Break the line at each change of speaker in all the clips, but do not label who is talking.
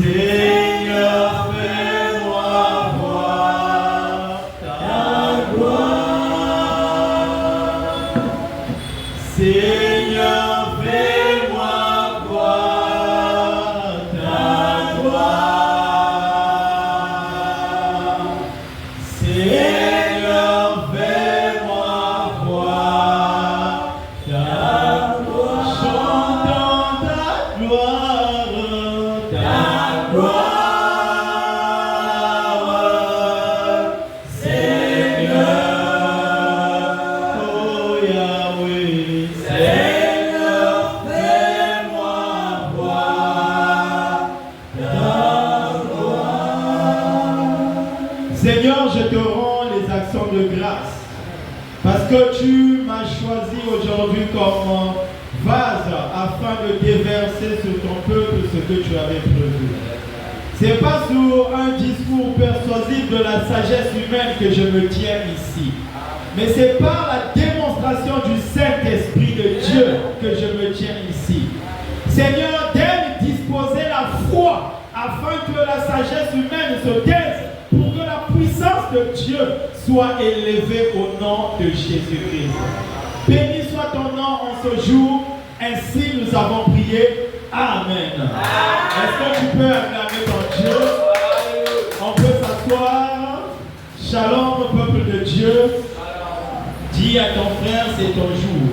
Seigneur, fais-moi voir ta gloire. Seigneur, fais-moi voir ta gloire. Seigneur, fais-moi voir ta gloire. Chantons ta gloire, ta gloire. Seigneur, oh Yahweh, Seigneur, fais-moi voir ta gloire. Seigneur, je te rends les actions de grâce parce que tu m'as choisi aujourd'hui comme vase afin de déverser sur ton peuple ce que tu avais prévu. C'est pas sur un discours persuasif de la sagesse humaine que je me tiens ici, mais c'est par la démonstration du Saint-Esprit de Dieu que je me tiens ici. Seigneur, d'aide disposer la foi afin que la sagesse humaine se taise pour que la puissance de Dieu soit élevée au nom de Jésus-Christ. Béni soit ton nom en ce jour, ainsi nous avons prié. Amen. Est-ce que tu peux acclamer ton Dieu? On peut s'asseoir. Shalom au peuple de Dieu. Dis à ton frère, c'est ton jour.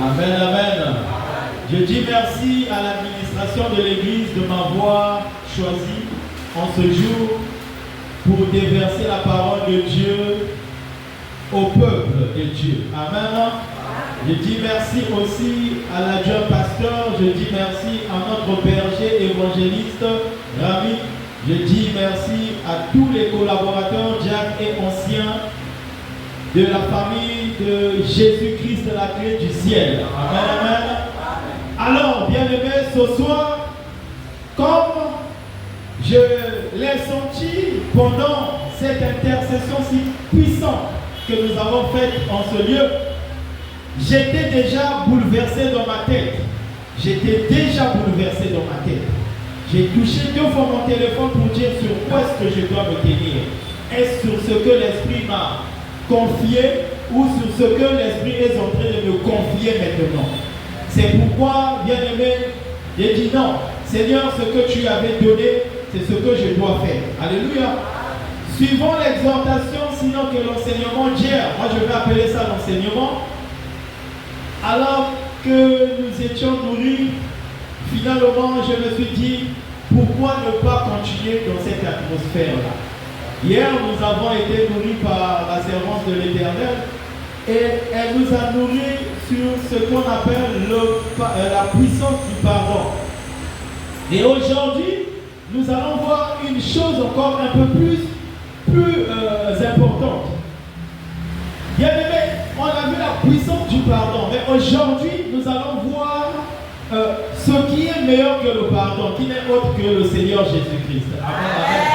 Amen, amen. Je dis merci à l'administration de l'Église de m'avoir choisi en ce jour pour déverser la parole de Dieu au peuple de Dieu. Amen. Je dis merci aussi à l'adjoint pasteur, je dis merci à notre berger évangéliste Rami, je dis merci à tous les collaborateurs, diacres et anciens de la famille de Jésus-Christ, la clé du ciel. Amen, amen. Alors, bien-aimés, ce soir, comme je l'ai senti pendant cette intercession si puissante que nous avons faite en ce lieu, j'étais déjà bouleversé dans ma tête. J'ai touché 2 fois mon téléphone pour dire sur quoi est-ce que je dois me tenir. Est-ce sur ce que l'Esprit m'a confié ou sur ce que l'Esprit est en train de me confier maintenant? C'est pourquoi, bien-aimé, j'ai dit non. Seigneur, ce que tu avais donné, c'est ce que je dois faire. Alléluia. Suivons l'exhortation, sinon que l'enseignement d'hier, moi je vais appeler ça l'enseignement. Alors que nous étions nourris, finalement je me suis dit, pourquoi ne pas continuer dans cette atmosphère-là? Hier nous avons été nourris par la servante de l'Éternel et elle nous a nourris sur ce qu'on appelle la puissance du pardon. Et aujourd'hui, nous allons voir une chose encore un peu plus importante. Bien aimé, on a vu la puissance du pardon, mais aujourd'hui, nous allons voir ce qui est meilleur que le pardon, qui n'est autre que le Seigneur Jésus-Christ. Amen, amen.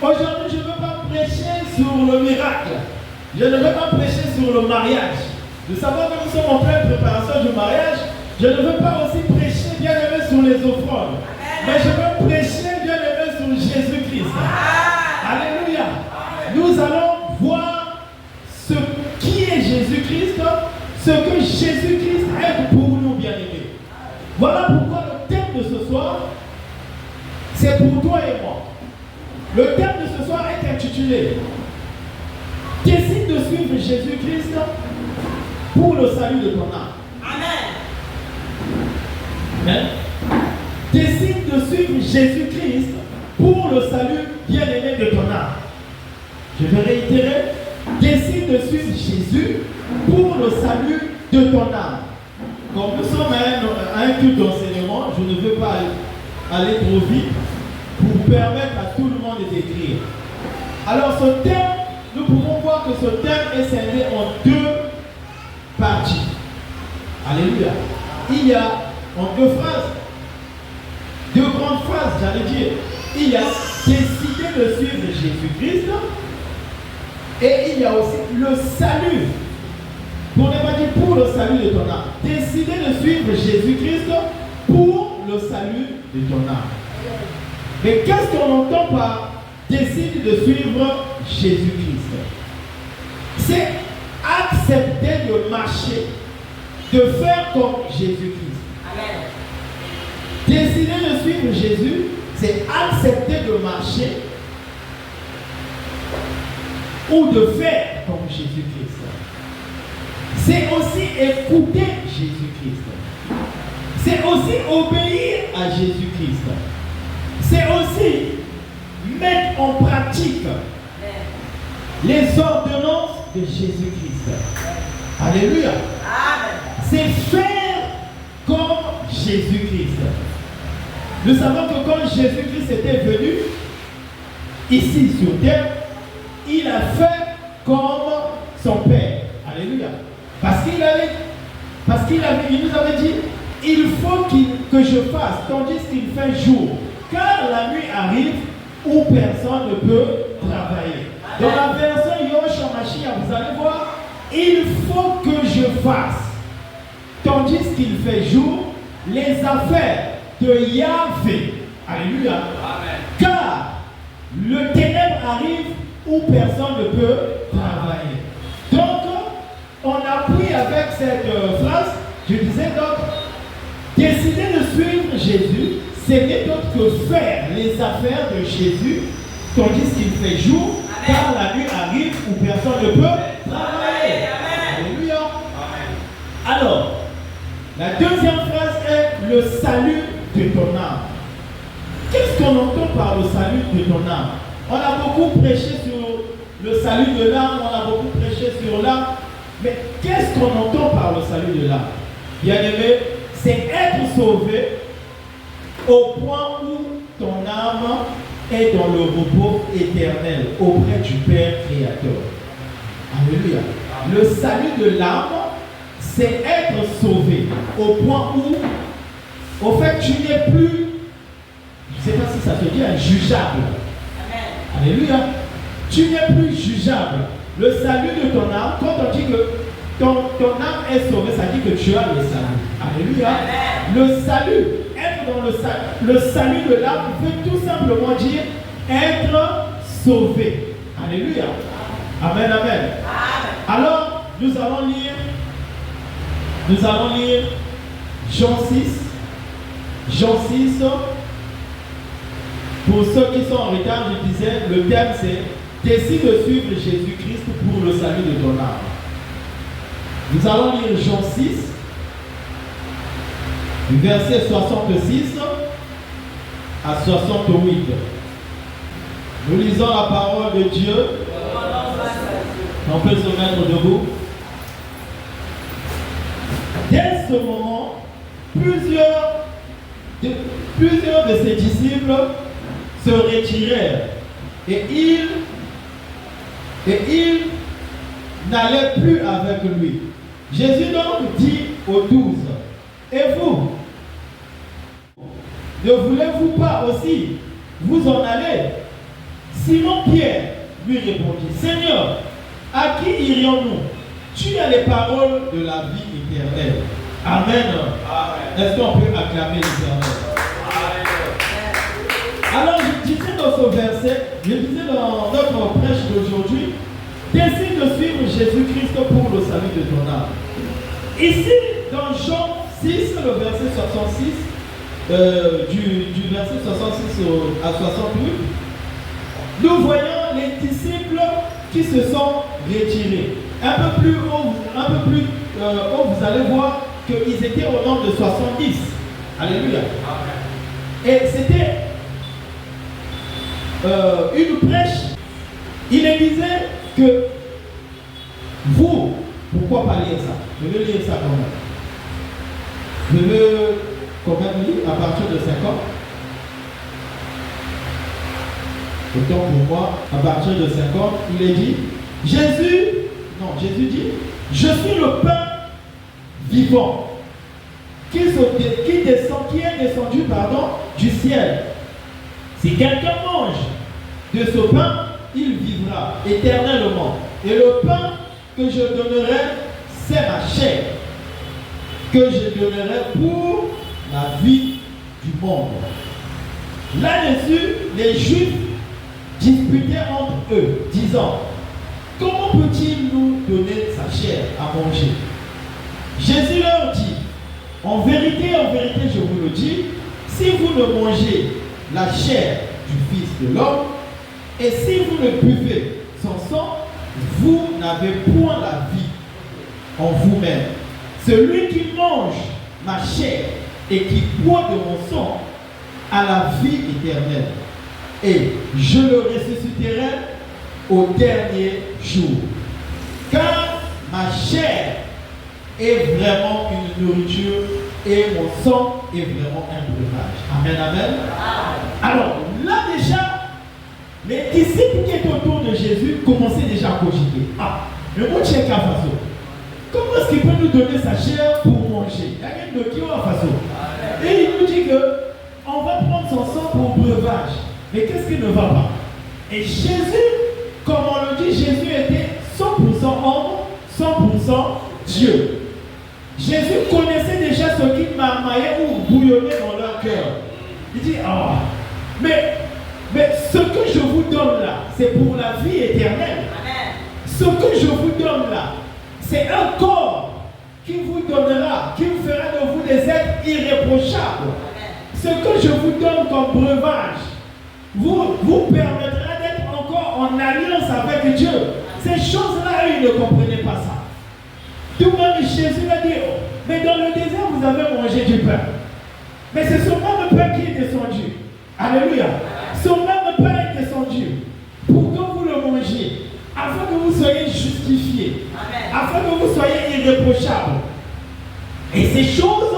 Aujourd'hui, je ne veux pas prêcher sur le miracle. Je ne veux pas prêcher sur le mariage. Nous savons que nous sommes en pleine préparation du mariage. Je ne veux pas aussi prêcher, bien aimé, sur les offrandes. Mais je veux prêcher, bien aimé, sur Jésus-Christ. Alléluia. Nous allons voir ce qui est Jésus-Christ, ce que Jésus-Christ est pour nous, bien-aimés. Voilà pourquoi le thème de ce soir, c'est pour toi et moi. Le thème de ce soir est intitulé « Décide de suivre Jésus-Christ pour le salut de ton âme. » Amen. Décide de suivre Jésus-Christ pour le salut bien-aimé de ton âme. Je vais réitérer. Décide de suivre Jésus pour le salut de ton âme. Comme nous sommes à un culte d'enseignement, je ne veux pas aller trop vite pour permettre à tout le monde d'écrire. Alors ce thème, nous pouvons voir que ce thème est scindé en 2 parties. Alléluia. Il y a en 2 phrases, 2 grandes phrases, j'allais dire. Il y a décidé de suivre Jésus-Christ. Et il y a aussi le salut. Pour ne pas dire pour le salut de ton âme. Décider de suivre Jésus-Christ pour le salut de ton âme. Mais qu'est-ce qu'on entend par décide de suivre Jésus-Christ? C'est accepter de marcher, de faire comme Jésus-Christ.
Amen.
Décider de suivre Jésus, c'est accepter de marcher ou de faire comme Jésus-Christ. C'est aussi écouter Jésus-Christ. C'est aussi obéir à Jésus-Christ. C'est aussi mettre en pratique les ordonnances de Jésus-Christ. Alléluia. C'est faire comme Jésus-Christ. Nous savons que quand Jésus-Christ était venu ici sur terre, il a fait comme son Père. Alléluia. Il nous avait dit, il faut que je fasse, tandis qu'il fait jour. Car la nuit arrive où personne ne peut travailler. Dans la version Yoshua Mashiach, vous allez voir, il faut que je fasse, tandis qu'il fait jour, les affaires de Yahvé. Alléluia. Amen. Car le ténèbre arrive où personne ne peut travailler. Donc, on appuie avec cette phrase, je disais donc, décider de suivre Jésus, ce n'est d'autre que faire les affaires de Jésus, tandis qu'il fait jour, amen, car la nuit arrive où personne ne peut travailler. Amen. Alléluia. Amen. Alors, la deuxième phrase est le salut de ton âme. Qu'est-ce qu'on entend par le salut de ton âme? On a beaucoup prêché sur le salut de l'âme, on a beaucoup prêché sur l'âme, mais qu'est-ce qu'on entend par le salut de l'âme? Bien-aimé, c'est être sauvé au point où ton âme est dans le repos éternel auprès du Père Créateur. Alléluia. Le salut de l'âme, c'est être sauvé au point où, au fait, tu n'es plus, je ne sais pas si ça se dit, injugeable. Amen. Alléluia. Tu n'es plus jugeable. Le salut de ton âme, quand on dit que ton âme est sauvée, ça dit que tu as le salut. Alléluia. Amen. Le salut, être dans le salut de l'âme veut tout simplement dire être sauvé. Alléluia. Amen, amen. Amen. Alors, nous allons lire Jean 6. Jean 6. Pour ceux qui sont en retard, je disais, le thème c'est décide de suivre Jésus-Christ pour le salut de ton âme. Nous allons lire Jean 6, du verset 66 à 68. Nous lisons la parole de Dieu. On peut se mettre debout. Dès ce moment, plusieurs de ses disciples se retirèrent et ils n'allaient plus avec lui. Jésus donc dit aux 12, et vous, ne voulez-vous pas aussi vous en aller? Simon Pierre lui répondit, Seigneur, à qui irions-nous? Tu as les paroles de la vie éternelle. Amen. Amen. Est-ce qu'on peut acclamer l'Éternel? Alors je disais dans ce verset, je disais dans notre prêche d'aujourd'hui, décide de suivre Jésus-Christ pour le salut de ton âme. Ici, dans Jean 6, le verset 66, du verset 66 à 68, nous voyons les disciples qui se sont retirés. Un peu plus haut, vous allez voir qu'ils étaient au nombre de 70. Alléluia. Et c'était une prêche. Il disait que vous, pourquoi pas lire ça? Je vais lire ça quand même. Je vais quand même lire à partir de 50. Autant pour moi, à partir de 50, il est dit, Jésus dit, je suis le pain vivant qui est descendu du ciel. Si quelqu'un mange de ce pain, il vivra éternellement. Et le pain que je donnerai, c'est ma chair, que je donnerai pour la vie du monde. Là-dessus, les Juifs disputaient entre eux, disant, comment peut-il nous donner sa chair à manger? Jésus leur dit, en vérité, je vous le dis, si vous ne mangez la chair du Fils de l'homme, et si vous ne buvez son sang, vous n'avez point la vie en vous-même. Celui qui mange ma chair et qui boit de mon sang a la vie éternelle. Et je le ressusciterai au dernier jour. Car ma chair est vraiment une nourriture et mon sang est vraiment un breuvage. Amen, amen. Alors, là déjà, les disciples qui étaient autour de Jésus commençaient déjà à cogiter. Ah, le mot tchèque à façon. Comment est-ce qu'il peut nous donner sa chair pour manger? Il y a rien de qui à façon. Et il nous dit que on va prendre son sang pour breuvage. Mais qu'est-ce qui ne va pas? Et Jésus, comme on le dit, Jésus était 100% homme, 100% Dieu. Jésus connaissait déjà ce qui marmaillait ou bouillonnait dans leur cœur. Il dit, mais ce que je vous donne là, c'est pour la vie éternelle. Amen. Ce que je vous donne là, c'est un corps qui vous donnera, qui vous fera de vous des êtres irréprochables. Amen. Ce que je vous donne comme breuvage vous permettra d'être encore en alliance avec Dieu. Ces choses-là, ils ne comprenaient pas ça. Tout même Jésus a dit, mais dans le désert, vous avez mangé du pain. Mais c'est ce même pain qui est descendu. Alléluia. Ce même pain est descendu pour que vous le mangiez, afin que vous soyez justifiés, afin que vous soyez irréprochables. Et ces choses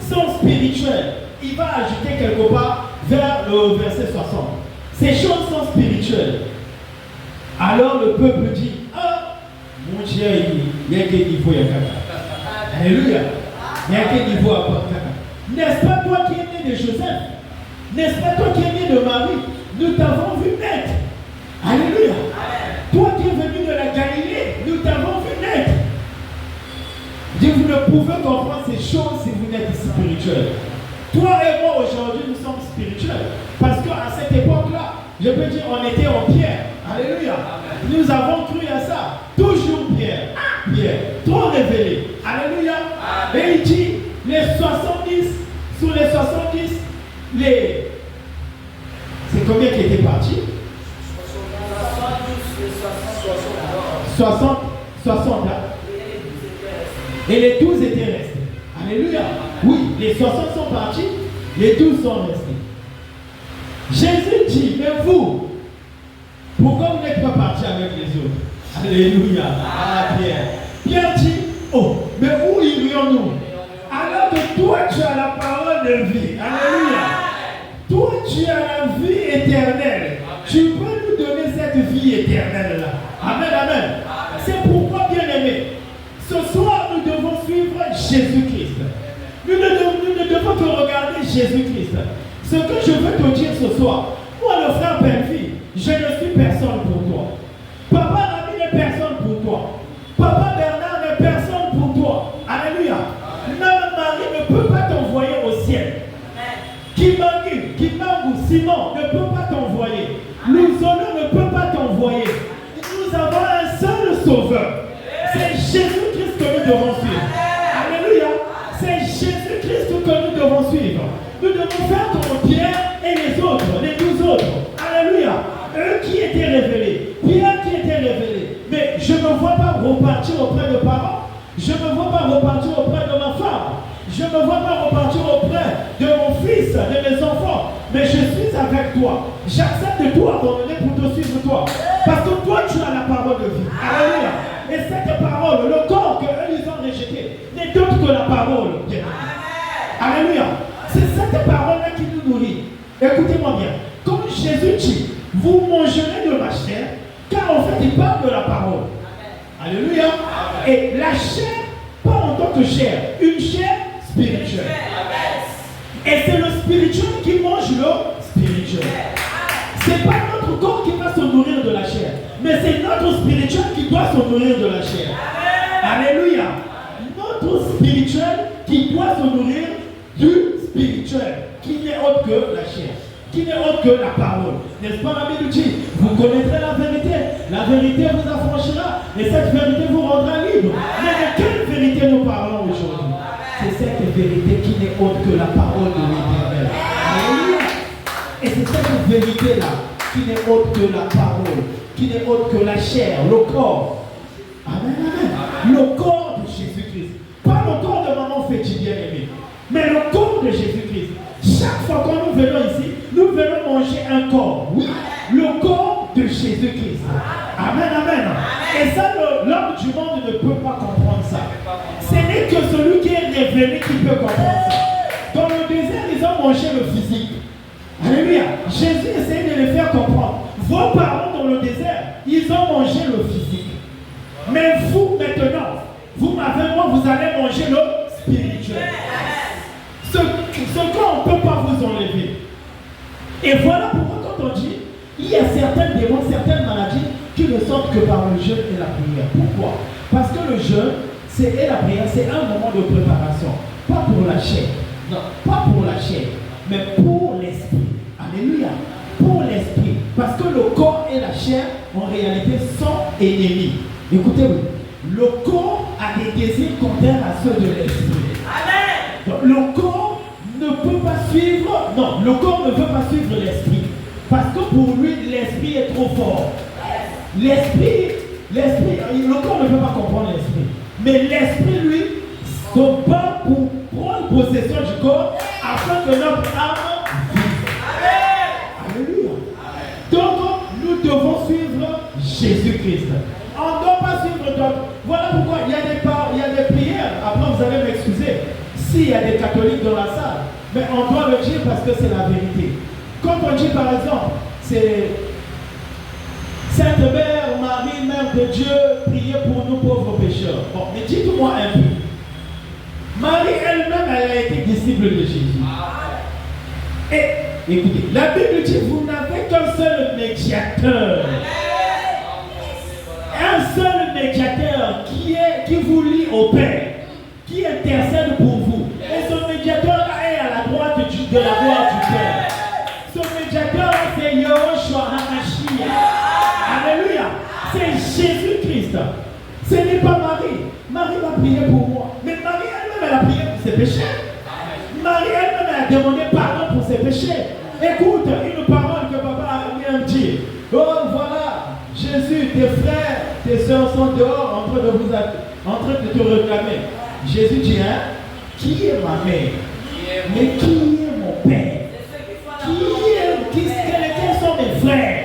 sont spirituelles. Il va ajouter quelque part vers le verset 60. Ces choses sont spirituelles. Alors le peuple dit, mon Dieu, il y a quel niveau il y a caca. Alléluia. Il y a quel niveau à caca. N'est-ce pas toi qui es né de Joseph? N'est-ce pas toi qui es né de Marie? Nous t'avons vu naître. Alléluia. Toi qui es venu de la Galilée, nous t'avons vu naître. Dieu, vous ne pouvez comprendre ces choses si vous n'êtes spirituel. Toi et moi aujourd'hui, nous sommes spirituels. Parce qu'à cette époque-là, je peux dire, on était en Pierre. Alléluia. Nous avons cru à ça. Toujours Pierre. Pierre. Trop révélé. Alléluia. Et il dit, les 70, sur les 70, c'est combien qui étaient partis? 60, hein? Et les 12 étaient restés. Alléluia. Oui, les 60 sont partis, les 12 sont restés. Jésus dit, mais vous, pourquoi vous n'êtes pas partis avec les autres? Alléluia. Pierre. Pierre dit, mais où irions-nous? Alors que toi, tu as la parole de vie. Alléluia. Toi, tu as la vie éternelle. Tu peux nous donner cette vie éternelle-là. Amen, amen. C'est pourquoi, bien-aimés, ce soir, nous devons suivre Jésus-Christ. Nous ne devons que regarder Jésus-Christ. Ce que je veux te dire ce soir, moi, le frère Pelfi, je ne suis personne pour toi. Papa Rami n'est personne pour toi. Papa Bernard n'est personne pour toi. Alléluia. Même Marie ne peut pas t'envoyer au ciel. Kimangou, Simon ne peut pas t'envoyer. Luzolo ne peut pas t'envoyer. Nous avons un seul sauveur. C'est Jésus-Christ que nous devons suivre. Alléluia. C'est Jésus-Christ que nous devons suivre. Nous devons faire comme Pierre et les autres, les 12 autres. Alléluia. Eux qui étaient révélés. Pierre qui était révélé. Mais je ne me vois pas repartir auprès de parents. Je ne me vois pas repartir auprès de ma femme. Je ne me vois pas repartir auprès de mon fils, de mes enfants. Mais je suis avec toi. J'accepte de tout abandonner pour te suivre toi. Parce que toi, tu as la parole de vie. Alléluia. Et cette parole, le corps qu'eux ils ont rejeté, n'est d'autre que la parole. Alléluia. C'est cette parole-là qui nous nourrit. Écoutez-moi bien. Comme Jésus dit, vous mangerez de ma chair, car en fait, il parle de la parole. Alléluia. Et la chair, pas en tant que chair, une chair spirituelle. Et c'est le spirituel qui mange le spirituel. C'est pas notre corps qui va se nourrir de la chair, mais c'est notre spirituel qui doit se nourrir de la chair. Alléluia. Notre spirituel qui doit se nourrir du spirituel. qui n'est autre que la chair, qui n'est autre que la parole. N'est-ce pas, la Bible dit, vous connaîtrez la vérité vous affranchira, et cette vérité vous rendra libre. Mais de quelle vérité nous parlons aujourd'hui? C'est cette vérité qui n'est autre que la parole de l'Éternel. Alléluia. Et c'est cette vérité-là qui n'est autre que la parole, qui n'est autre que la chair, le corps. Amen, amen. Le corps de Jésus-Christ. Pas le corps de maman fétiche bien-aimée, mais le corps de Jésus-Christ. Chaque fois que nous venons ici, nous venons manger un corps. Oui, le corps de Jésus-Christ. Amen, amen. Et ça, l'homme du monde ne peut pas comprendre ça. Ce n'est que celui qui est révélé qui peut comprendre ça. Dans le désert, ils ont mangé le physique. Alléluia. Jésus essayait de les faire comprendre. Vos parents dans le désert, ils ont mangé le physique. Mais vous, maintenant, vous m'avez moi, vous allez manger le spirituel. Ce qu'on ne peut pas vous enlever. Et voilà pourquoi quand on dit, il y a certains démons, certaines maladies qui ne sortent que par le jeûne et la prière. Pourquoi? Parce que le jeûne et la prière, c'est un moment de préparation. Pas pour la chair. Non, pas pour la chair, mais pour l'esprit. Alléluia. Pour l'esprit. Parce que le corps et la chair, en réalité, sont ennemis. Écoutez-moi. Le corps a des désirs contraires à ceux de l'esprit. Amen. Donc, le corps ne peut pas suivre, non, le corps ne veut pas suivre l'esprit. Parce que pour lui, l'esprit est trop fort. L'esprit, le corps ne peut pas comprendre l'esprit. Mais l'esprit, lui, se bat pour prendre possession du corps afin que notre âme vive. Alléluia. Donc, nous devons suivre Jésus-Christ. On ne doit pas suivre d'autres. Voilà pourquoi il y a des prières. Après, vous allez m'excuser s'il y a des catholiques dans la salle. Mais on doit le dire parce que c'est la vérité. Quand on dit par exemple, c'est Sainte Mère, Marie, Mère de Dieu, priez pour nous pauvres pécheurs. Bon, mais dites-moi un peu. Marie elle-même, elle a été disciple de Jésus. Et écoutez, la Bible dit, vous n'avez qu'un seul médiateur. Un seul médiateur qui vous lie au Père, qui intercède pour vous. Et ce médiateur-là est à la droite de la gloire du Père. Ce médiateur-là, c'est Yahushua HaMashiach. Alléluia. C'est Jésus-Christ. Ce n'est pas Marie. Marie va prier pour moi. Mais Marie elle-même, elle a prié pour ses péchés. Marie elle-même, elle a demandé pardon pour ses péchés. Écoute, une parole que papa vient de dire. Oh, voilà. Jésus, tes frères, tes soeurs sont dehors en train de te réclamer. Jésus dit, hein, qui est ma mère? Mais qui est mon père? Quels sont mes frères?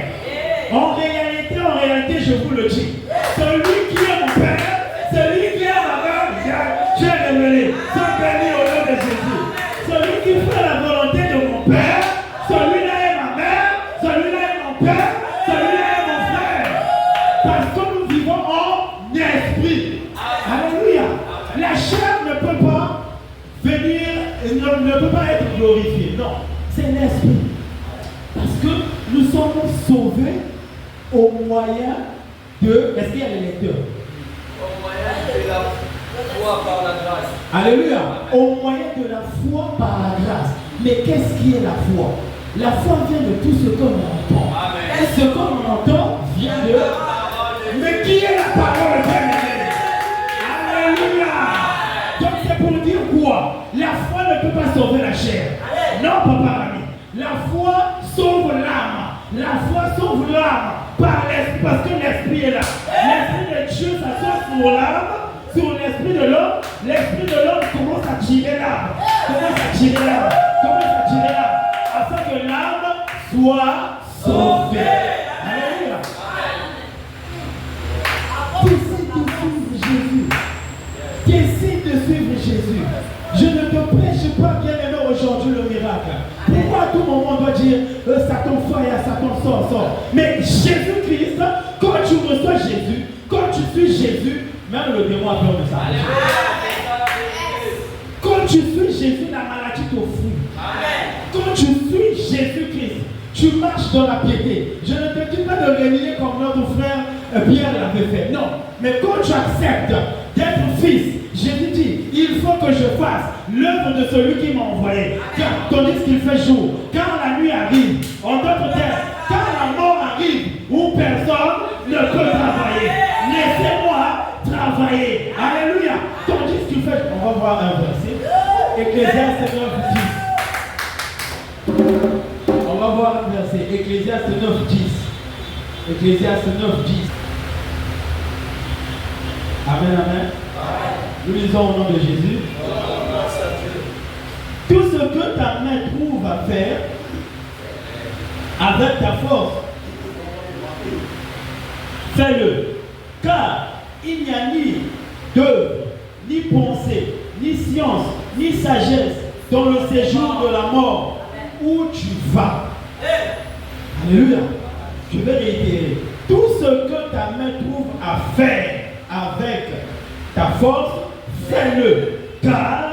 En réalité, je vous le dis, celui qui est mon père, celui qui est ma mère, Dieu est révélé. Sois béni au nom de Jésus. Celui qui fait la volonté de mon père, celui-là est ma mère, celui-là est mon père, celui-là est mon frère. Parce que nous vivons en esprit. Alléluia. La chair ne peut pas venir, ne peut pas être glorifiée. Non, c'est l'esprit. Parce que nous sommes sauvés au moyen de... Est-ce qu'il y a les lecteurs?
Au moyen de la foi par la grâce.
Alléluia. Au moyen de la foi par la grâce. Mais qu'est-ce qui est la foi? La foi vient de tout ce qu'on entend. Amen. Et ce qu'on entend vient de... Mais qui est la parole de Dieu? Alléluia. Donc c'est pour dire quoi? La foi ne peut pas sauver la chair. Non, papa ami. La foi sauve l'âme. La foi sauve l'âme par l'esprit, parce que l'esprit est là. L'esprit de Dieu s'assoit sur l'âme, sur l'esprit de l'homme. L'esprit de l'homme commence à tirer l'âme. Afin que l'âme soit sauvée. Alléluia. Décide de suivre Jésus. Je ne te prêche pas, bien aimé, aujourd'hui le miracle. Pourquoi à tout moment on doit dire Satan fire, Satan sort. Mais Jésus-Christ, quand tu reçois Jésus, quand tu suis Jésus, même le démon a peur de ça. Quand tu suis Jésus, la maladie te fuit. Quand tu suis Jésus-Christ, tu marches dans la piété. Je ne te dis pas de renier comme notre frère Pierre l'avait fait. Non. Mais quand tu acceptes d'être fils, Jésus dit, il faut que je fasse l'œuvre de celui qui m'a envoyé. Tandis qu'il fait jour, quand la nuit arrive, en d'autres termes, quand la mort arrive, où personne ne peut travailler. Laissez-moi travailler. Alléluia. Tandis qu'il fait, on va voir un verset. Ecclésiaste 9, 10. On va voir un verset. Ecclésiaste 9, 10. Ecclésiaste 9, 10. Amen, amen. Nous lisons au nom de Jésus. Tout ce que ta main trouve à faire avec ta force, fais-le. Car il n'y a ni d'œuvre, ni pensée, ni science, ni sagesse dans le séjour de la mort où tu vas. Alléluia. Je vais réitérer. Tout ce que ta main trouve à faire avec ta force, fais-le. Car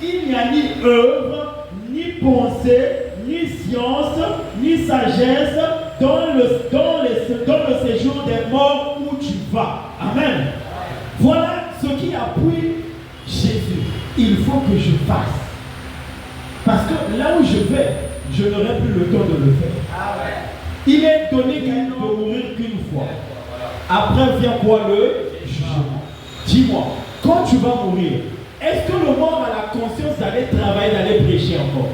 il n'y a ni œuvre, ni pensée, ni science, ni sagesse dans le séjour des morts où tu vas. Amen. Voilà ce qui appuie Jésus. Il faut que je fasse. Parce que là où je vais, je n'aurai plus le temps de le faire. Il est donné qu'à nous de mourir qu'une fois. Après vient quoi? Le jugement. Dis-moi, quand tu vas mourir, est-ce que le mort a la conscience d'aller travailler, d'aller prêcher encore?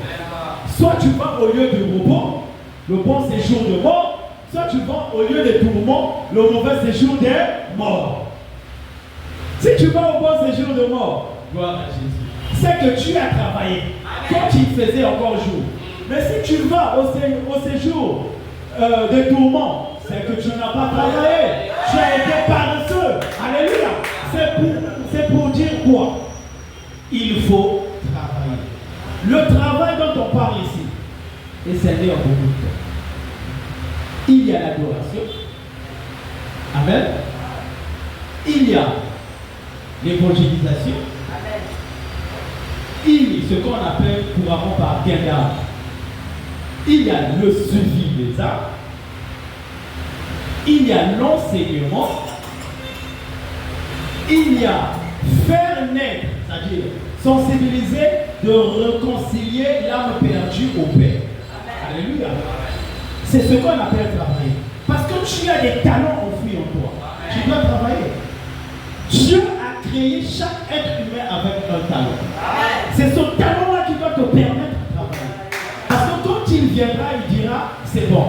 Soit tu vas au lieu de repos, le bon séjour de mort, soit tu vas au lieu des tourments, le mauvais séjour des morts. Si tu vas au bon séjour de mort, gloire à Jésus, c'est que tu as travaillé quand il faisait encore jour. Mais si tu vas au séjour des tourments, c'est que tu n'as pas travaillé. Tu as été paresseux. Alléluia. C'est pour dire quoi? Il faut travailler. Le travail dont on parle ici est scellé en beaucoup de temps. Il y a l'adoration. Amen. Il y a l'évangélisation. Amen. Il y a ce qu'on appelle couramment par gain d'âme. Il y a le suivi des âmes. Il y a l'enseignement. Il y a faire naître, c'est-à-dire sensibiliser, de réconcilier l'âme perdue au Père. Alléluia. C'est ce qu'on appelle travailler. Parce que tu as des talents enfouis en toi. Tu dois travailler. Dieu a créé chaque être humain avec un talent. C'est ce talent-là qui doit te permettre de travailler. Parce que quand il viendra, il dira, c'est bon.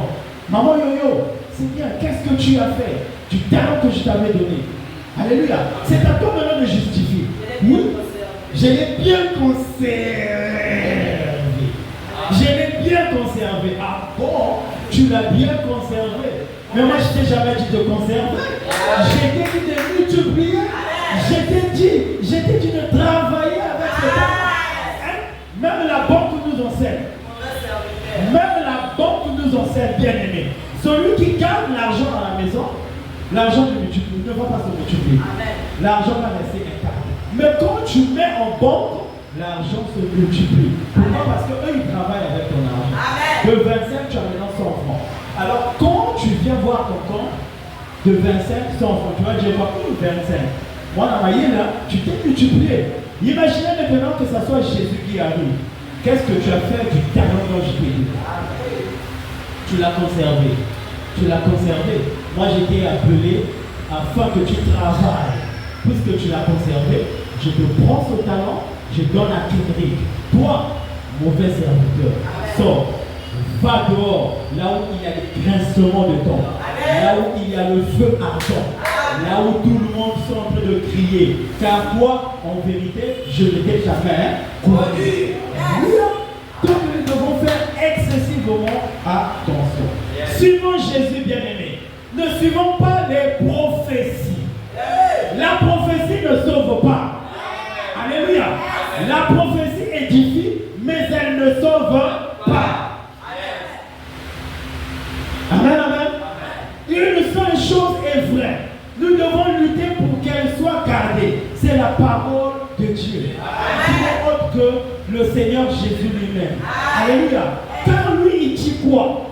Maman Yo-Yo, c'est bien, qu'est-ce que tu as fait du talent que je t'avais donné? Alléluia. C'est à toi maintenant de justifier. Oui, je l'ai bien conservé. Je l'ai bien conservé. Ah bon, tu l'as bien conservé. Mais moi, je t'ai jamais dit de conserver. Je t'ai dit de multiplier. Je t'ai dit de travailler avec ce talent. Même la banque nous enseigne. Même la banque nous enseigne, bien aimé. Celui qui garde l'argent à la maison, l'argent ne va pas se multiplier. L'argent va rester intact. Mais quand tu mets en banque, l'argent se multiplie. Pourquoi? Parce qu'eux, ils travaillent avec ton argent. De 25, tu as maintenant 100 francs. Alors, quand tu viens voir ton compte, de 25, 100 francs, tu vas dire, quoi, 25. Moi, dans ma vie, là, tu t'es multiplié. Imaginez maintenant que ce soit Jésus qui arrive. Qu'est-ce que tu as fait du talent dont je t'ai dit? Tu l'as conservé. Tu l'as conservé. Moi, j'ai été appelé afin que tu travailles. Puisque tu l'as conservé, je te prends ce talent, je donne à Kendrick. Toi, mauvais serviteur, sors, va dehors, là où il y a des grincements de temps, là où il y a le feu ardent, là où tout le monde sont en train de crier. Car toi, en vérité, je ne t'ai jamais connu. Donc nous devons faire excessivement attention. Suivons Jésus bien-aimé. Ne suivons pas les prophéties. La prophétie ne sauve pas. Alléluia. La prophétie édifie, mais elle ne sauve pas. Amen, amen. Une seule chose est vraie. Nous devons lutter pour qu'elle soit gardée. C'est la parole de Dieu. Qui n'est autre que le Seigneur Jésus lui-même. Alléluia. Car lui, il dit quoi?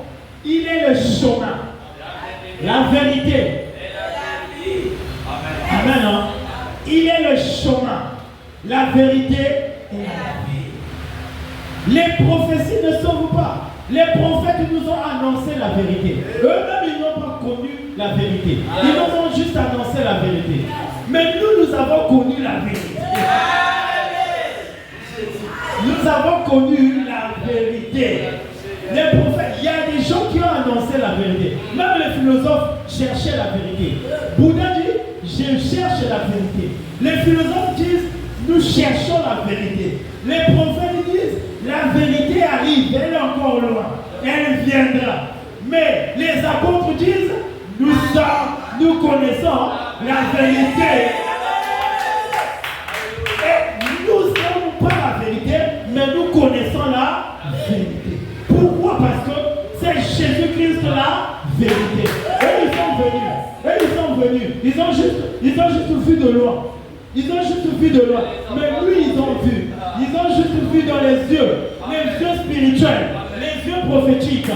Il est le chemin, la vérité. Amen. Hein? Il est le chemin, la vérité et la vie. Les prophéties ne sauvent pas. Les prophètes nous ont annoncé la vérité. Eux-mêmes, ils n'ont pas connu la vérité. Ils nous ont juste annoncé la vérité. Mais nous avons connu la vérité. Nous avons connu la vérité. Les prophètes, il y a des gens qui ont annoncé la vérité. Même les philosophes cherchaient la vérité. Bouddha dit, je cherche la vérité. Les philosophes disent, nous cherchons la vérité. Les prophètes disent, la vérité arrive, elle est encore loin, elle viendra. Mais les apôtres disent, nous connaissons la vérité. Et nous n'avons pas la vérité, mais nous connaissons la vérité. Pourquoi? Parce que c'est Jésus-Christ la vérité. Et ils sont venus. Ils ont juste vu de loin. Ils ont juste vu de loin. Mais lui, ils ont vu. Ils ont juste vu dans les yeux spirituels, les yeux prophétiques.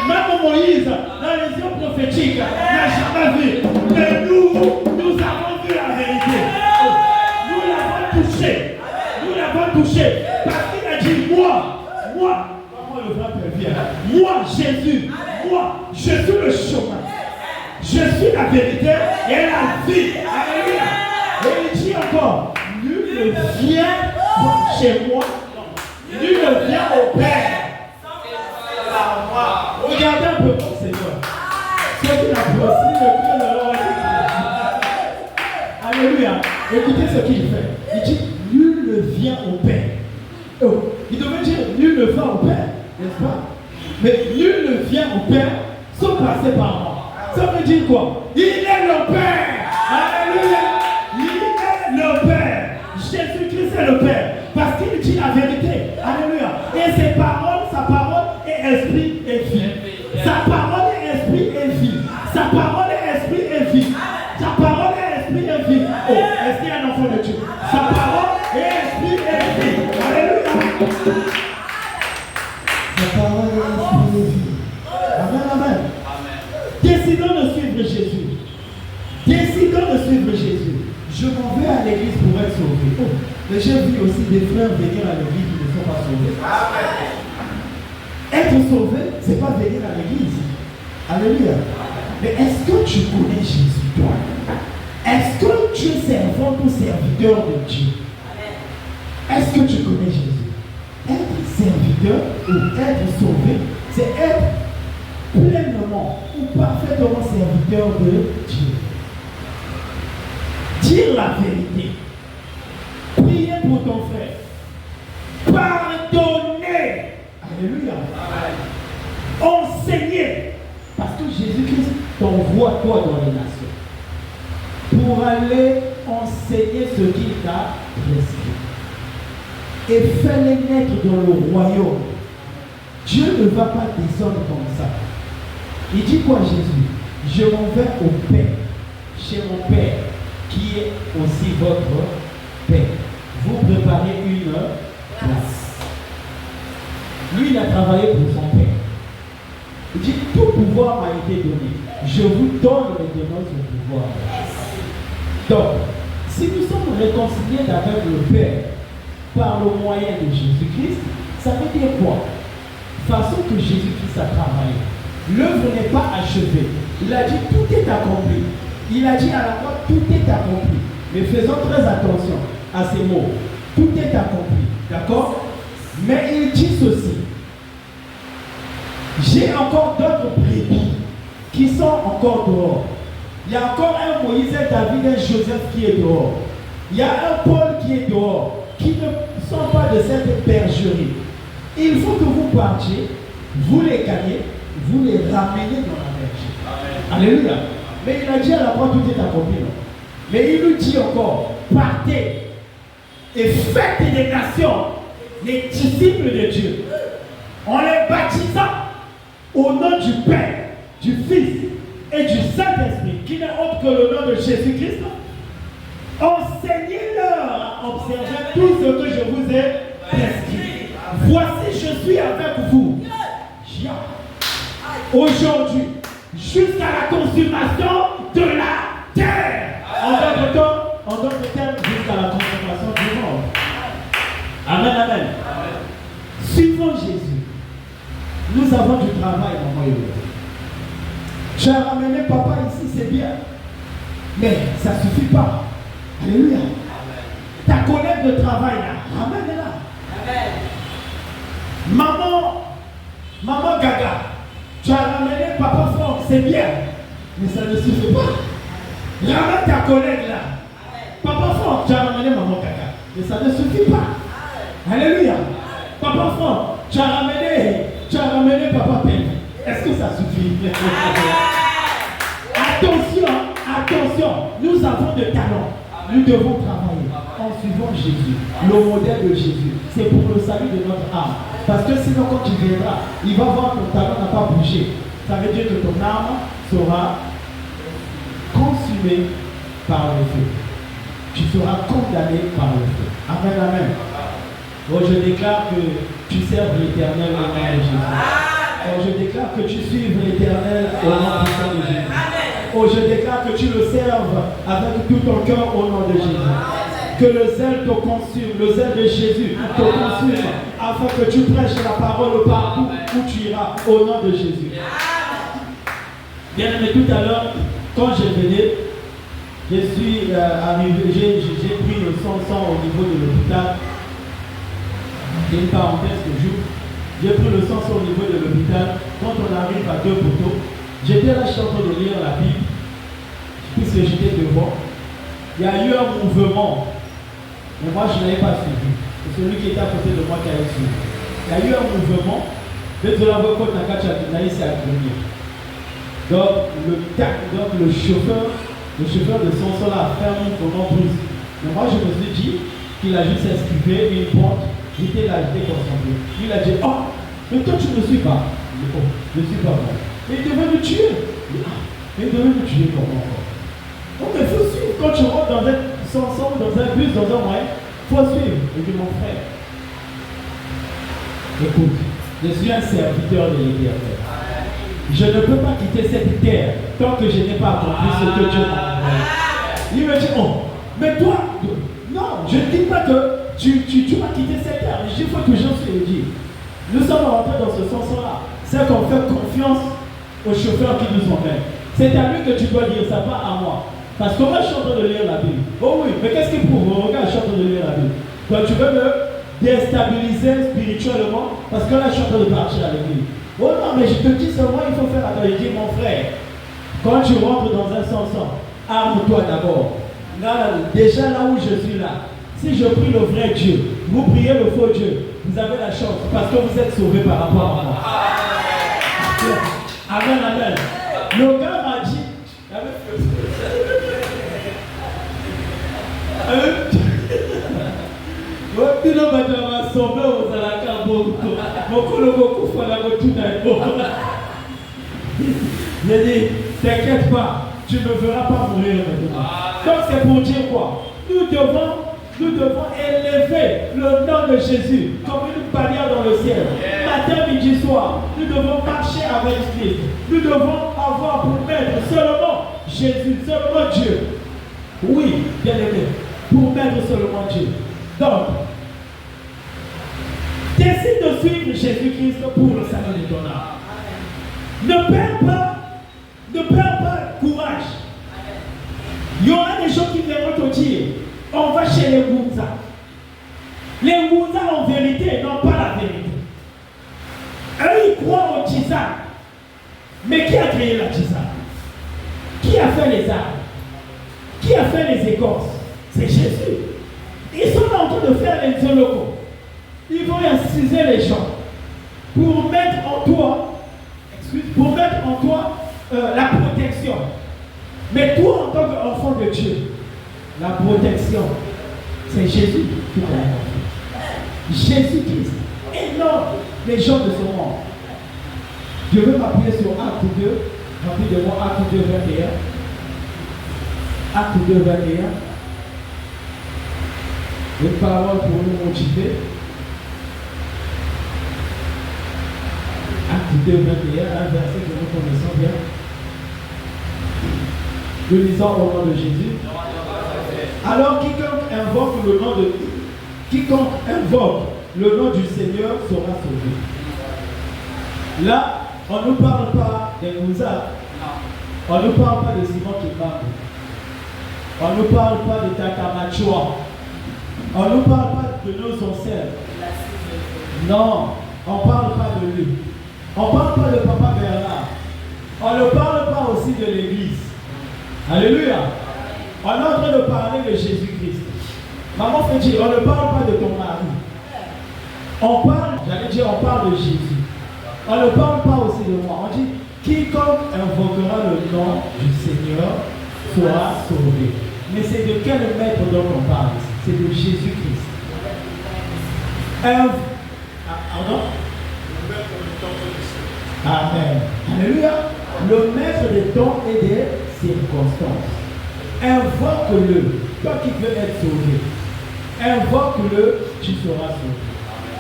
Même Moïse, dans les yeux prophétiques, n'a jamais vu. Mais nous avons vu la vérité. Nous l'avons touché. Parce qu'il a dit, moi, le vrai Père vient. Moi, Jésus, je suis le chemin. Je suis la vérité et la vie. Alléluia. Et il dit encore, nul ne vient chez moi. Nul ne vient au Père. Regardez un peu mon Seigneur. Ceux qui l'apprécient, le cœur de l'homme. Alléluia. Écoutez ce qu'il fait. Il dit, nul ne vient au Père. Oh, il devait dire, nul ne va au Père, n'est-ce pas? Mais nul ne vient au Père sans passer par moi. Ça veut dire quoi? Il est le Père. Alléluia. Il est le Père. Jésus-Christ est le Père. Parce qu'il dit la vérité. Alléluia. Et ses paroles, sa parole est esprit et vie. Sa parole est esprit et vie. Sa parole est esprit et vie. Sa parole est esprit et vie. Oh, est-ce qu'il y a un enfant de Dieu? Sa parole est esprit et vie. Alléluia. Sa parole est esprit et vie. Amen. Décidons de suivre Jésus. Je m'en vais à l'église pour être sauvé. Oh, mais j'ai vu aussi des frères venir à l'église qui ne sont pas sauvés. Être sauvé, ce n'est pas venir à l'église. Alléluia. Mais est-ce que tu connais Jésus, toi? Est-ce que tu es servant ou serviteur de Dieu? Est-ce que tu connais Jésus? Être serviteur ou être sauvé, c'est être pleinement ou parfaitement serviteur de Dieu. Dire la vérité. Prier pour ton frère. Pardonner. Alléluia. Enseigner. Parce que Jésus-Christ t'envoie toi dans les nations pour aller enseigner ce qu'il t'a prescrit. Et fais-les naître dans le royaume. Dieu ne va pas descendre comme ça. Il dit quoi Jésus? Je m'en vais au Père, chez mon Père, qui est aussi votre Père. Vous préparez une place. Lui, il a travaillé pour son Père. Il dit, tout pouvoir m'a été donné. Je vous donne maintenant ce pouvoir. Donc, si nous sommes réconciliés avec le Père par le moyen de Jésus-Christ, ça veut dire quoi? Façon que Jésus-Christ a travaillé. L'œuvre n'est pas achevée. Il a dit tout est accompli. Il a dit à la fois tout est accompli. Mais faisons très attention à ces mots. Tout est accompli. D'accord? Mais il dit ceci. J'ai encore d'autres brebis qui sont encore dehors. Il y a encore un Moïse, un David, un Joseph qui est dehors. Il y a un Paul qui est dehors, qui ne sont pas de cette bergerie. Il faut que vous partiez, vous les gagnez, vous les ramenez dans la bergerie. Alléluia. Mais il a dit à la fois tout est accompli. Mais il nous dit encore, partez et faites des nations les disciples de Dieu en les baptisant au nom du Père, du Fils et du Saint-Esprit, qui n'est autre que le nom de Jésus-Christ. Enseignez-leur à observer tout ce que je vous ai prescrit. Voici, je suis avec vous aujourd'hui jusqu'à la consommation de la terre. En d'autres termes, jusqu'à la consommation du monde.
Nous avons du travail, maman Yoyo. Tu as ramené papa ici, c'est bien. Mais ça ne suffit pas. Alléluia. Ta collègue de travail là, ramène-la. Maman Gaga, tu as ramené papa Franck, c'est bien. Mais ça ne suffit pas. Ramène ta collègue là. Papa Franck, tu as ramené maman Gaga. Mais ça ne suffit pas. Alléluia. Papa Franck, tu as ramené papa Pelle. Est-ce que ça suffit? Attention, nous avons de talent. Nous devons travailler en suivant Jésus, le modèle de Jésus. C'est pour le salut de notre âme. Parce que sinon, quand tu viendras, il va voir que ton talent n'a pas bougé. Ça veut dire que ton âme sera consumée par le feu. Tu seras condamné par le feu. Amen, amen. Oh, je déclare que tu serves l'Éternel au nom de Jésus. Oh, je déclare que tu suives l'Éternel au nom puissant de Jésus. Oh, je déclare que tu le serves avec tout ton cœur au nom de Jésus. Que le zèle te consume, le zèle de Jésus te consume, afin que tu prêches la parole partout où tu iras au nom de Jésus. Bien aimé, tout à l'heure, quand je venais, je suis arrivé, j'ai pris le sang au niveau de l'hôpital. C'est une parenthèse que j'ouvre. J'ai pris le sang au niveau de l'hôpital. Quand on arrive à 2 poteaux, j'étais là, je suis en train de lire la Bible, puisque j'étais devant. Il y a eu un mouvement, mais moi je ne l'avais pas suivi. C'est celui qui était à côté de moi qui avait suivi. Il y a eu un mouvement, donc le chauffeur de Samson a fait un mouvement brusque. Mais moi je me suis dit qu'il a juste esquivé une pente, j'étais là, j'étais concentré. Il a dit, oh, mais toi tu ne me suis pas. Je dis, oh, je ne suis pas moi. Mais il devait me tuer. Mais il devait me tuer comment encore? Donc il faut suivre. Quand tu rentres dans un Samson, dans un bus, dans un moyen, il faut suivre. Et puis mon frère, écoute, je suis un serviteur de l'Éternel. Je ne peux pas quitter cette terre tant que je n'ai pas accompli ce que Dieu m'a envoyé. Il me dit, oh, mais toi, non, je ne dis pas que tu vas quitter cette terre. Il faut que j'en suis dit. Nous sommes rentrés dans ce sens-là. C'est qu'on fait confiance au chauffeur qui nous emmène. C'est à lui que tu dois dire, ça pas à moi. Parce que moi je suis en train de lire la Bible. Oh oui, mais qu'est-ce qu'il prouve? Regarde, je suis en train de lire la Bible. Donc tu veux me déstabiliser spirituellement parce que là je suis en train de marcher avec lui. Oh non, mais je te dis seulement, il faut faire attention. Je dis, mon frère, quand tu rentres dans un sens, arme-toi d'abord. Là, déjà là où je suis là, si je prie le vrai Dieu, vous priez le faux Dieu, vous avez la chance parce que vous êtes sauvés par rapport à moi. Amen, amen. Le gars m'a dit, j'ai dit, t'inquiète pas, tu ne me feras pas mourir maintenant. Donc c'est pour dire quoi? Nous devons élever le nom de Jésus comme une bannière dans le ciel. Matin, midi, soir, nous devons marcher avec Christ. Nous devons avoir pour maître seulement Jésus, seulement Dieu. Oui, bien aimé, pour maître seulement Dieu. Donc, décide de suivre Jésus-Christ pour le salut de ton âme. Ne perds pas courage. Il y aura des gens qui viendront te dire, on va chez les Wunza. Les Wunza en vérité n'ont pas la vérité. Eux, ils croient au tisane. Mais qui a créé la tisane? Qui a fait les arbres? Qui a fait les écorces? C'est Jésus. Ils sont en train de faire les zoologos. Ils vont inciser les gens pour mettre en toi, la protection. Mais toi, en tant qu'enfant de Dieu, la protection, c'est Jésus qui t'a donné. Jésus-Christ. Et non les gens de ce monde. Je veux m'appuyer sur Acte 2, rapidement, Acte 2, 21. Acte 2, 21. Une parole pour nous motiver. Acte 2, 21, un verset que nous connaissons bien. Nous lisons au nom de Jésus. Alors quiconque invoque le nom du Seigneur sera sauvé. Là, on ne nous parle pas des Moussa. On ne nous parle pas de Simon Kibambo. On ne nous parle pas de Takamachua. On ne nous parle pas de nos ancêtres. Non, on ne parle pas de lui. On ne parle pas de Papa Bernard. On ne parle pas aussi de l'Église. Alléluia. On est en train de parler de Jésus-Christ. Maman fait dire, on ne parle pas de ton mari. On parle, on parle de Jésus. On ne parle pas aussi de moi. On dit, quiconque invoquera le nom du Seigneur sera sauvé. Mais c'est de quel maître dont on parle ici? C'est de Jésus-Christ. Pardon? Amen. Alléluia. Le maître des temps et des circonstances. Invoque-le. Toi qui veux être sauvé. Invoque-le, tu seras sauvé.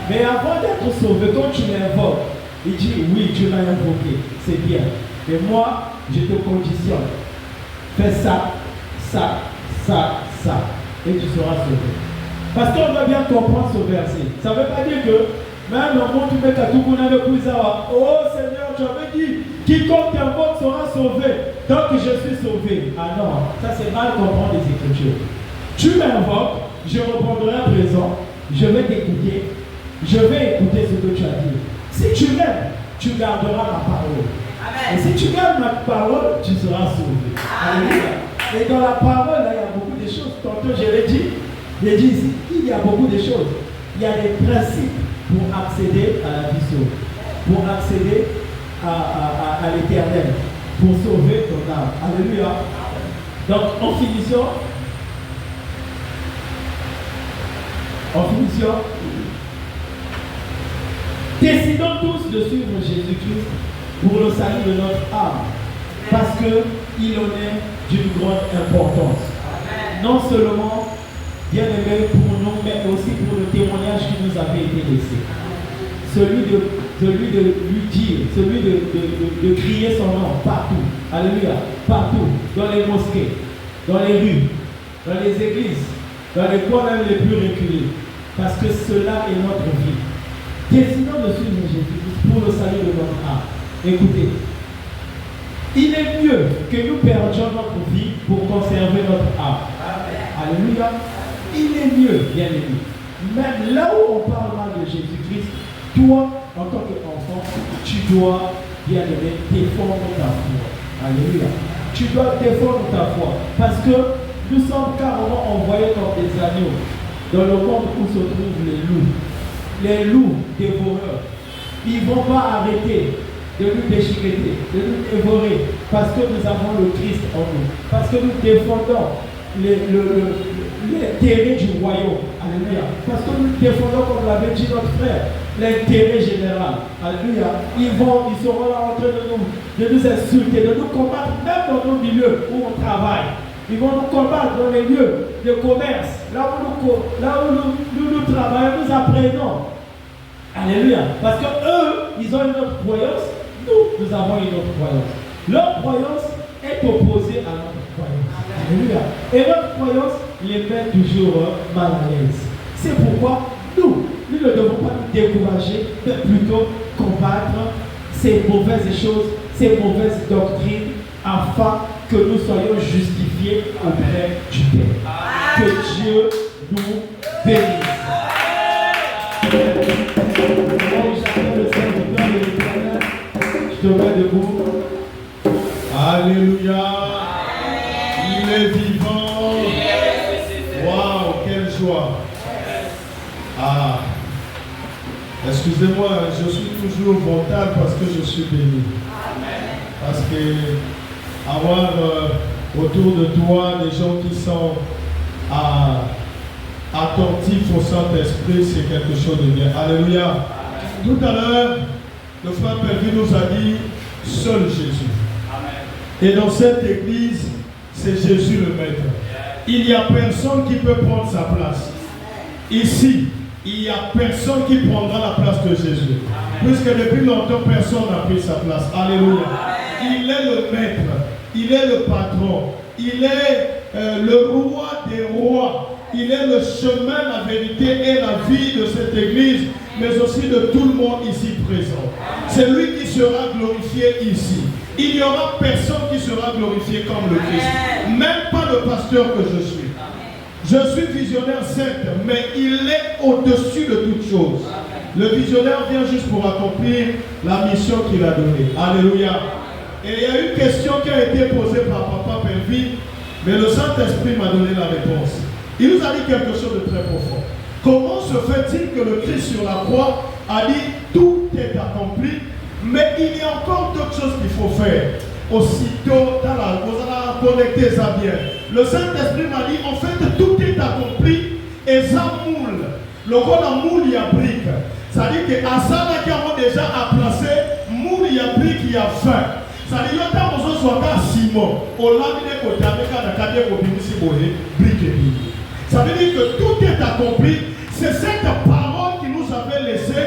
Mais avant d'être sauvé, quand tu l'invoques, il dit oui, tu l'as invoqué. C'est bien. Mais moi, je te conditionne. Fais ça, ça, ça, ça. Et tu seras sauvé. Parce qu'on doit bien comprendre ce verset. Ça ne veut pas dire que même le monde tu mets à tout le monde. Oh Seigneur, tu avais dit quiconque t'invoque sera sauvé. Donc je suis sauvé. Ah non, ça c'est mal comprendre les Écritures. Tu m'invoques, je répondrai à présent, je vais t'écouter, je vais écouter ce que tu as dit. Si tu m'aimes, tu garderas ma parole. Amen. Et si tu gardes ma parole, tu seras sauvé. Alléluia. Et dans la parole, là, il y a beaucoup de choses. Tantôt, je l'ai dit, ici, il y a beaucoup de choses. Il y a des principes pour accéder à la vie sauve, pour accéder à l'éternel, pour sauver ton âme. Alléluia. Donc, en finissant, décidons tous de suivre Jésus-Christ pour le salut de notre âme, parce qu'il en est d'une grande importance. Non seulement, bien aimé pour nous, mais aussi pour le témoignage qui nous avait été laissé. Celui de lui dire, celui de crier son nom partout. Alléluia. Partout. Dans les mosquées, dans les rues, dans les églises, dans les coins même les plus reculés. Parce que cela est notre vie. Décidons de suivre Jésus pour le salut de notre âme. Écoutez, il est mieux que nous perdions notre vie pour conserver notre âme. Alléluia. Il est mieux, bien aimé. Même là où on parle mal de Jésus-Christ, toi, en tant qu'enfant, tu dois, bien aimé, défendre ta foi. Alléluia. Tu dois défendre ta foi. Parce que nous sommes carrément envoyés comme des agneaux dans le monde où se trouvent les loups. Les loups dévoreurs. Ils ne vont pas arrêter de nous déchiqueter, de nous dévorer, parce que nous avons le Christ en nous. Parce que nous défendons l'intérêt du royaume. Alléluia. Parce que nous défendons, comme l'avait dit notre frère, l'intérêt général. Alléluia. Ils seront là en train de nous insulter, de nous combattre, même dans nos milieux où on travaille. Ils vont nous combattre dans les lieux de commerce, là où nous travaillons, nous apprenons. Alléluia. Parce que eux, ils ont une autre croyance, nous avons une autre croyance. Leur croyance est opposée à notre croyance. Alléluia. Et notre croyance les met toujours mal à l'aise. C'est pourquoi nous ne devons pas nous décourager, mais plutôt combattre ces mauvaises choses, ces mauvaises doctrines, afin que nous soyons justifiés auprès du Père. Que Dieu nous bénisse. J'appelle le serviteur de l'Éternel. Je te mets debout.
Alléluia. Il est vivant. Waouh, quelle joie. Ah. Excusez-moi, je suis toujours mental parce que je suis béni. Parce que avoir autour de toi des gens qui sont attentifs au Saint-Esprit, c'est quelque chose de bien. Alléluia. Tout à l'heure, le frère Pelvi nous a dit seul Jésus. Et dans cette église, c'est Jésus le maître. Il n'y a personne qui peut prendre sa place. Ici, il n'y a personne qui prendra la place de Jésus. Puisque depuis longtemps, personne n'a pris sa place. Alléluia. Il est le maître. Il est le patron. Il est le roi des rois. Il est le chemin, la vérité et la vie de cette église.
mais aussi de tout le monde ici présent. C'est lui qui sera glorifié ici. Il n'y aura personne qui sera glorifié comme le Christ. Même pas le pasteur que je suis. Je suis visionnaire certes, mais il est au-dessus de toutes choses. Le visionnaire vient juste pour accomplir la mission qu'il a donnée. Alléluia. Et il y a une question qui a été posée par Papa Pelvin, mais le Saint-Esprit m'a donné la réponse. Il nous a dit quelque chose de très profond. Comment se fait-il que le Christ sur la croix a dit tout est accompli, mais il y a encore d'autres choses qu'il faut faire. Aussitôt, vous allez connecter ça bien. Le Saint-Esprit m'a dit en fait tout est accompli et ça moule. Le rôle en moule, il y a brique. C'est-à-dire que à ça, là, qui avons déjà à placer, moule, il y a brique, il y a fin. C'est-à-dire que quand vous soit à Simon, au laminé côté avec un cadre au brique et brique. Ça veut dire que tout est accompli. C'est cette parole qui nous avait laissé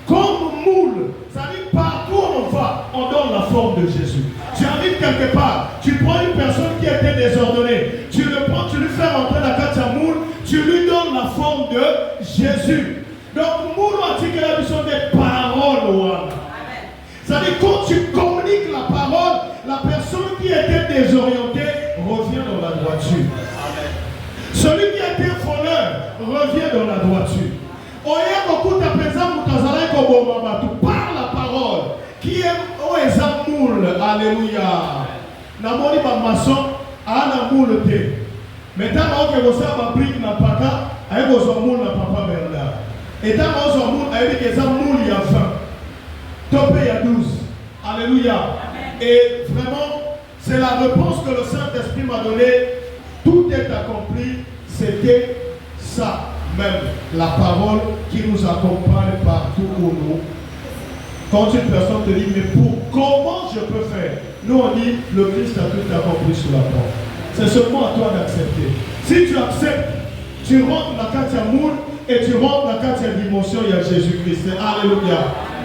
comme moule. C'est-à-dire partout où on va, on donne la forme de Jésus. Tu arrives quelque part, tu prends une personne qui était désordonnée, tu le prends, tu lui fais rentrer dans la moule, tu lui donnes la forme de Jésus. Donc, moule antique, sont des paroles. C'est-à-dire quand tu communiques la parole, la personne qui était désorientée revient dans la droiture. Celui qui était voleur revient dans la droiture. Par la parole qui est au examoul. Alléluia. Namoni ma maçon a moule te. Maintenant que vous avez brique na paka, avec vos moule na papa Bernard. Et dans vos moule avec des amoules il y a 20. Topé il y a 12. Alléluia. Et vraiment, c'est la réponse que le Saint-Esprit m'a donnée. Tout est accompli. C'était ça même, la parole qui nous accompagne partout où nous. Quand une personne te dit, mais comment je peux faire? Nous on dit, le Christ a tout accompli sur la porte. C'est seulement à toi d'accepter. Si tu acceptes, tu rentres dans la carte moule et tu rentres dans la carte dimension, il y a Jésus-Christ. Alléluia.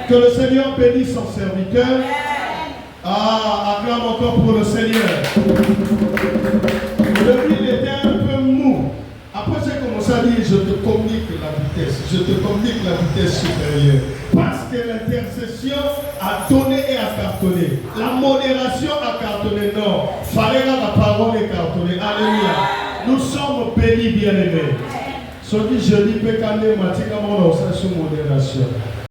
Que le Seigneur bénisse son serviteur. Acclame encore pour le Seigneur. Depuis il était un peu mou. Après j'ai commencé à dire, je te communique la vitesse. Je te communique la vitesse supérieure. Parce que l'intercession a donné et a cartonné. La modération a cartonné. Non. Fallait la parole et cartonner. Alléluia. Nous sommes bénis, bien-aimés. Ce qui je dis, pécané, matika, mon sous modération.